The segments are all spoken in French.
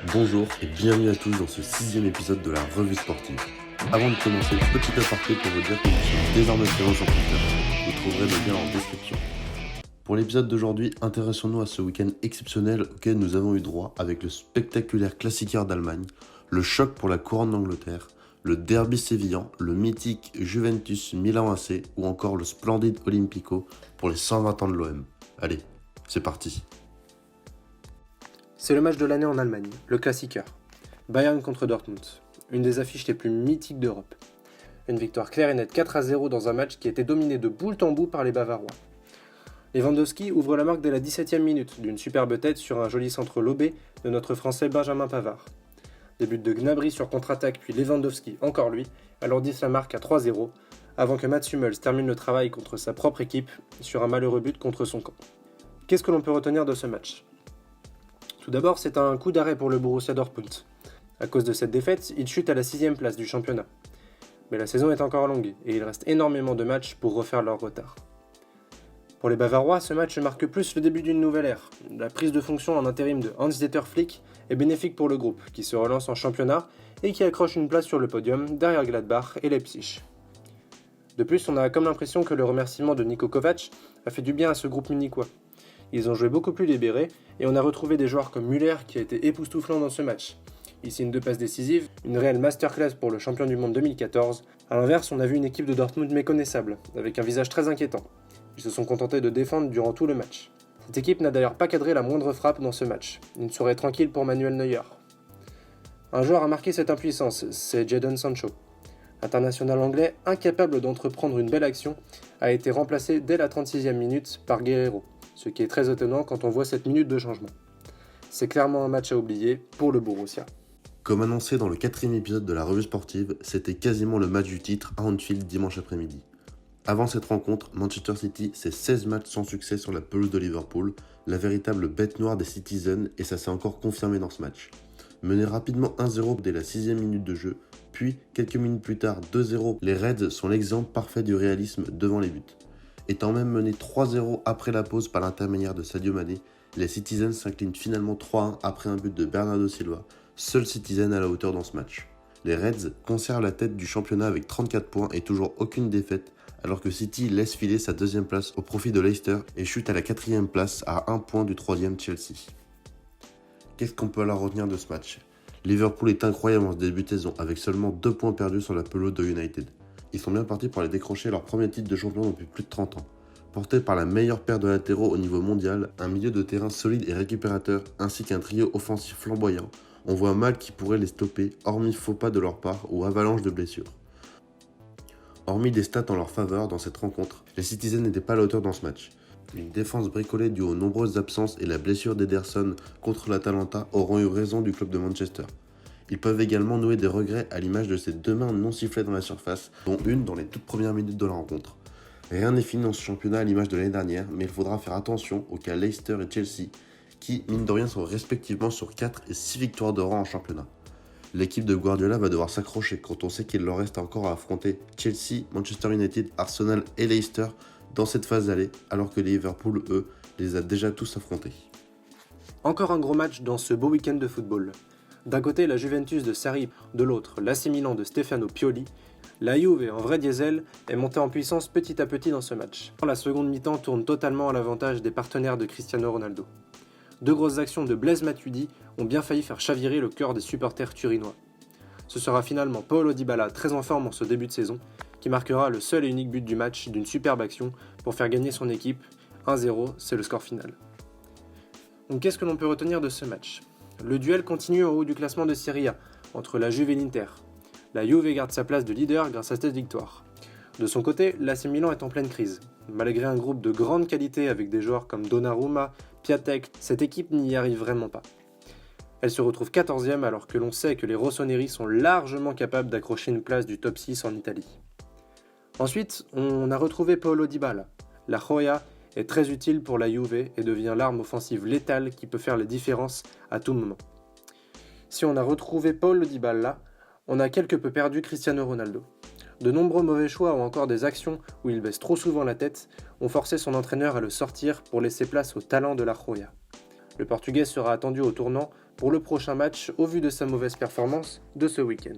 Bonjour et bienvenue à tous dans ce 6e épisode de la Revue Sportive. Avant de commencer, petit aparté pour vous dire que nous sommes désormais présents sur Twitter. Vous trouverez le lien en description. Pour l'épisode d'aujourd'hui, intéressons-nous à ce week-end exceptionnel auquel nous avons eu droit avec le spectaculaire Classiqueur d'Allemagne, le choc pour la couronne d'Angleterre, le derby sévillan, le mythique Juventus Milan AC ou encore le splendide Olympico pour les 120 ans de l'OM. Allez, c'est parti. C'est le match de l'année en Allemagne, le Klassiker. Bayern contre Dortmund, une des affiches les plus mythiques d'Europe. Une victoire claire et nette 4-0 dans un match qui était dominé de bout en bout par les Bavarois. Lewandowski ouvre la marque dès la 17e minute d'une superbe tête sur un joli centre lobé de notre Français Benjamin Pavard. Des buts de Gnabry sur contre-attaque puis Lewandowski, encore lui, alourdissent la marque à 3-0, avant que Mats Hummels termine le travail contre sa propre équipe sur un malheureux but contre son camp. Qu'est-ce que l'on peut retenir de ce match ? Tout d'abord, c'est un coup d'arrêt pour le Borussia Dortmund. À cause de cette défaite, il chute à la 6e place du championnat. Mais la saison est encore longue et il reste énormément de matchs pour refaire leur retard. Pour les Bavarois, ce match marque plus le début d'une nouvelle ère. La prise de fonction en intérim de Hans-Dieter Flick est bénéfique pour le groupe, qui se relance en championnat et qui accroche une place sur le podium derrière Gladbach et Leipzig. De plus, on a comme l'impression que le remerciement de Niko Kovac a fait du bien à ce groupe munichois. Ils ont joué beaucoup plus libérés et on a retrouvé des joueurs comme Müller qui a été époustouflant dans ce match. Il signe 2 passes décisives, une réelle masterclass pour le champion du monde 2014. A l'inverse, on a vu une équipe de Dortmund méconnaissable, avec un visage très inquiétant. Ils se sont contentés de défendre durant tout le match. Cette équipe n'a d'ailleurs pas cadré la moindre frappe dans ce match. Une soirée tranquille pour Manuel Neuer. Un joueur a marqué cette impuissance, c'est Jadon Sancho. International anglais, incapable d'entreprendre une belle action, a été remplacé dès la 36e minute par Guerreiro, ce qui est très étonnant quand on voit cette minute de changement. C'est clairement un match à oublier pour le Borussia. Comme annoncé dans le 4e épisode de la Revue Sportive, c'était quasiment le match du titre à Anfield dimanche après-midi. Avant cette rencontre, Manchester City, c'est 16 matchs sans succès sur la pelouse de Liverpool, la véritable bête noire des Citizens, et ça s'est encore confirmé dans ce match. Mené rapidement 1-0 dès la 6e minute de jeu, puis quelques minutes plus tard 2-0, les Reds sont l'exemple parfait du réalisme devant les buts. Étant même mené 3-0 après la pause par l'intermédiaire de Sadio Mané, les Citizens s'inclinent finalement 3-1 après un but de Bernardo Silva, seul Citizen à la hauteur dans ce match. Les Reds conservent la tête du championnat avec 34 points et toujours aucune défaite, alors que City laisse filer sa 2e place au profit de Leicester et chute à la 4e place à 1 point du 3e Chelsea. Qu'est-ce qu'on peut alors retenir de ce match ? Liverpool est incroyable en ce début de saison, avec seulement 2 points perdus sur la pelouse de United. Ils sont bien partis pour aller décrocher leur premier titre de champion depuis plus de 30 ans. Porté par la meilleure paire de latéraux au niveau mondial, un milieu de terrain solide et récupérateur, ainsi qu'un trio offensif flamboyant, on voit mal qui pourrait les stopper, hormis faux pas de leur part ou avalanche de blessures. Hormis des stats en leur faveur dans cette rencontre, les Citizens n'étaient pas à la hauteur dans ce match. Une défense bricolée due aux nombreuses absences et la blessure d'Ederson contre l'Atalanta auront eu raison du club de Manchester. Ils peuvent également nouer des regrets à l'image de ces 2 mains non sifflées dans la surface, dont une dans les toutes premières minutes de la rencontre. Rien n'est fini dans ce championnat à l'image de l'année dernière, mais il faudra faire attention aux cas Leicester et Chelsea, qui, mine de rien, sont respectivement sur 4 et 6 victoires de rang en championnat. L'équipe de Guardiola va devoir s'accrocher quand on sait qu'il leur reste encore à affronter Chelsea, Manchester United, Arsenal et Leicester dans cette phase d'aller, alors que Liverpool, eux, les a déjà tous affrontés. Encore un gros match dans ce beau week-end de football. D'un côté, la Juventus de Sarri, de l'autre, l'AC Milan de Stefano Pioli. La Juve, en vrai diesel, est montée en puissance petit à petit dans ce match. La seconde mi-temps tourne totalement à l'avantage des partenaires de Cristiano Ronaldo. 2 grosses actions de Blaise Matuidi ont bien failli faire chavirer le cœur des supporters turinois. Ce sera finalement Paulo Dybala, très en forme en ce début de saison, qui marquera le seul et unique but du match d'une superbe action pour faire gagner son équipe. 1-0, c'est le score final. Donc qu'est-ce que l'on peut retenir de ce match ? Le duel continue en haut du classement de Serie A, entre la Juve et l'Inter. La Juve garde sa place de leader grâce à cette victoire. De son côté, l'AC Milan est en pleine crise. Malgré un groupe de grande qualité avec des joueurs comme Donnarumma, Piatek, cette équipe n'y arrive vraiment pas. Elle se retrouve 14e alors que l'on sait que les rossoneri sont largement capables d'accrocher une place du top 6 en Italie. Ensuite, on a retrouvé Paulo Dybala. La Joya est très utile pour la Juve et devient l'arme offensive létale qui peut faire la différence à tout moment. Si on a retrouvé Paulo Dybala, on a quelque peu perdu Cristiano Ronaldo. De nombreux mauvais choix ou encore des actions où il baisse trop souvent la tête ont forcé son entraîneur à le sortir pour laisser place au talent de la Joya. Le Portugais sera attendu au tournant pour le prochain match au vu de sa mauvaise performance de ce week-end.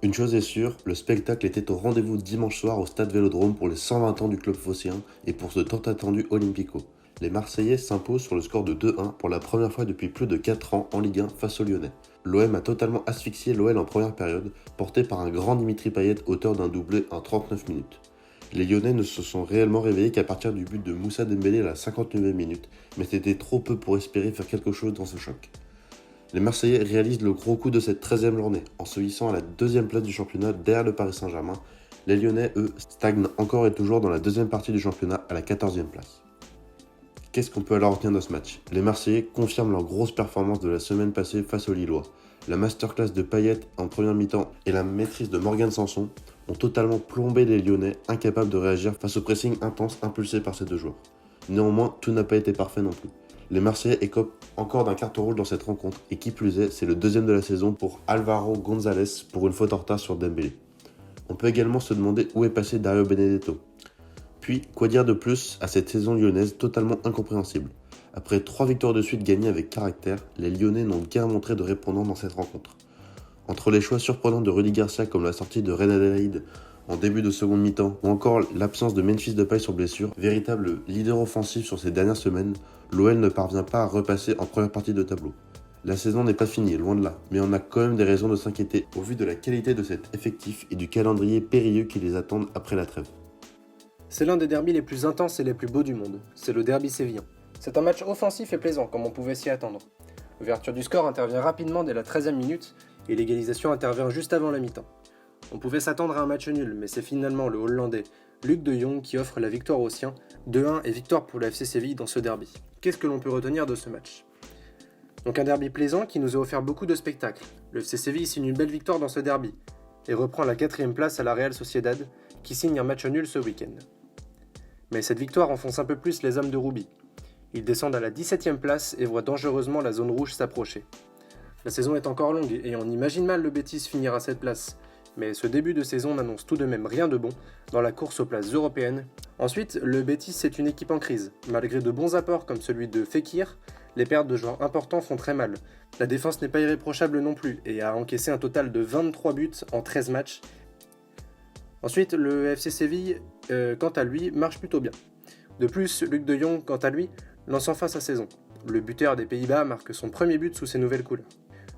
Une chose est sûre, le spectacle était au rendez-vous dimanche soir au Stade Vélodrome pour les 120 ans du club phocéen et pour ce tant attendu Olympico. Les Marseillais s'imposent sur le score de 2-1 pour la première fois depuis plus de 4 ans en Ligue 1 face aux Lyonnais. L'OM a totalement asphyxié l'OL en première période, porté par un grand Dimitri Payet auteur d'un doublé en 39 minutes. Les Lyonnais ne se sont réellement réveillés qu'à partir du but de Moussa Dembélé à la 59e minute, mais c'était trop peu pour espérer faire quelque chose dans ce choc. Les Marseillais réalisent le gros coup de cette 13e journée, en se hissant à la 2e place du championnat derrière le Paris Saint-Germain. Les Lyonnais, eux, stagnent encore et toujours dans la 2e partie du championnat à la 14e place. Qu'est-ce qu'on peut alors retenir de ce match ? Les Marseillais confirment leur grosse performance de la semaine passée face aux Lillois. La masterclass de Payet en première mi-temps et la maîtrise de Morgan Sanson ont totalement plombé les Lyonnais, incapables de réagir face au pressing intense impulsé par ces deux joueurs. Néanmoins, tout n'a pas été parfait non plus. Les Marseillais écopent encore d'un carton rouge dans cette rencontre, et qui plus est, c'est le 2e de la saison pour Álvaro González pour une faute en retard sur Dembélé. On peut également se demander où est passé Dario Benedetto. Puis, quoi dire de plus à cette saison lyonnaise totalement incompréhensible ? Après 3 victoires de suite gagnées avec caractère, les Lyonnais n'ont guère montré de répondant dans cette rencontre. Entre les choix surprenants de Rudy Garcia comme la sortie de Reine Adélaïde en début de seconde mi-temps, ou encore l'absence de Memphis Depay sur blessure, véritable leader offensif sur ces dernières semaines, l'OL ne parvient pas à repasser en première partie de tableau. La saison n'est pas finie, loin de là, mais on a quand même des raisons de s'inquiéter au vu de la qualité de cet effectif et du calendrier périlleux qui les attendent après la trêve. C'est l'un des derbys les plus intenses et les plus beaux du monde, c'est le derby sévillan. C'est un match offensif et plaisant comme on pouvait s'y attendre. L'ouverture du score intervient rapidement dès la 13e minute et l'égalisation intervient juste avant la mi-temps. On pouvait s'attendre à un match nul, mais c'est finalement le Hollandais Luc de Jong qui offre la victoire aux siens, 2-1 et victoire pour le FC Séville dans ce derby. Qu'est-ce que l'on peut retenir de ce match ? Donc un derby plaisant qui nous a offert beaucoup de spectacles. Le FC Séville signe une belle victoire dans ce derby et reprend la 4e place à la Real Sociedad qui signe un match nul ce week-end. Mais cette victoire enfonce un peu plus les hommes de Roubi. Ils descendent à la 17e place et voient dangereusement la zone rouge s'approcher. La saison est encore longue et on imagine mal le Betis finir à cette place, mais ce début de saison n'annonce tout de même rien de bon dans la course aux places européennes. Ensuite, le Betis c'est une équipe en crise. Malgré de bons apports comme celui de Fekir, les pertes de joueurs importants font très mal. La défense n'est pas irréprochable non plus et a encaissé un total de 23 buts en 13 matchs. Ensuite, le FC Séville, quant à lui, marche plutôt bien. De plus, Luc de Jong, quant à lui, lance enfin sa saison. Le buteur des Pays-Bas marque son premier but sous ses nouvelles couleurs.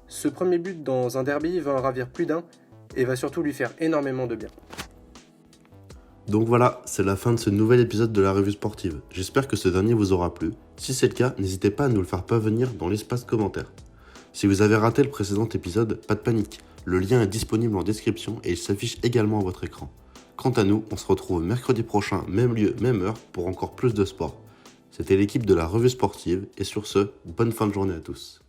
Ce premier but dans un derby va en ravir plus d'un et va surtout lui faire énormément de bien. Donc voilà, c'est la fin de ce nouvel épisode de la revue sportive. J'espère que ce dernier vous aura plu. Si c'est le cas, n'hésitez pas à nous le faire parvenir dans l'espace commentaire. Si vous avez raté le précédent épisode, pas de panique. Le lien est disponible en description et il s'affiche également à votre écran. Quant à nous, on se retrouve mercredi prochain, même lieu, même heure, pour encore plus de sport. C'était l'équipe de la revue sportive, et sur ce, bonne fin de journée à tous.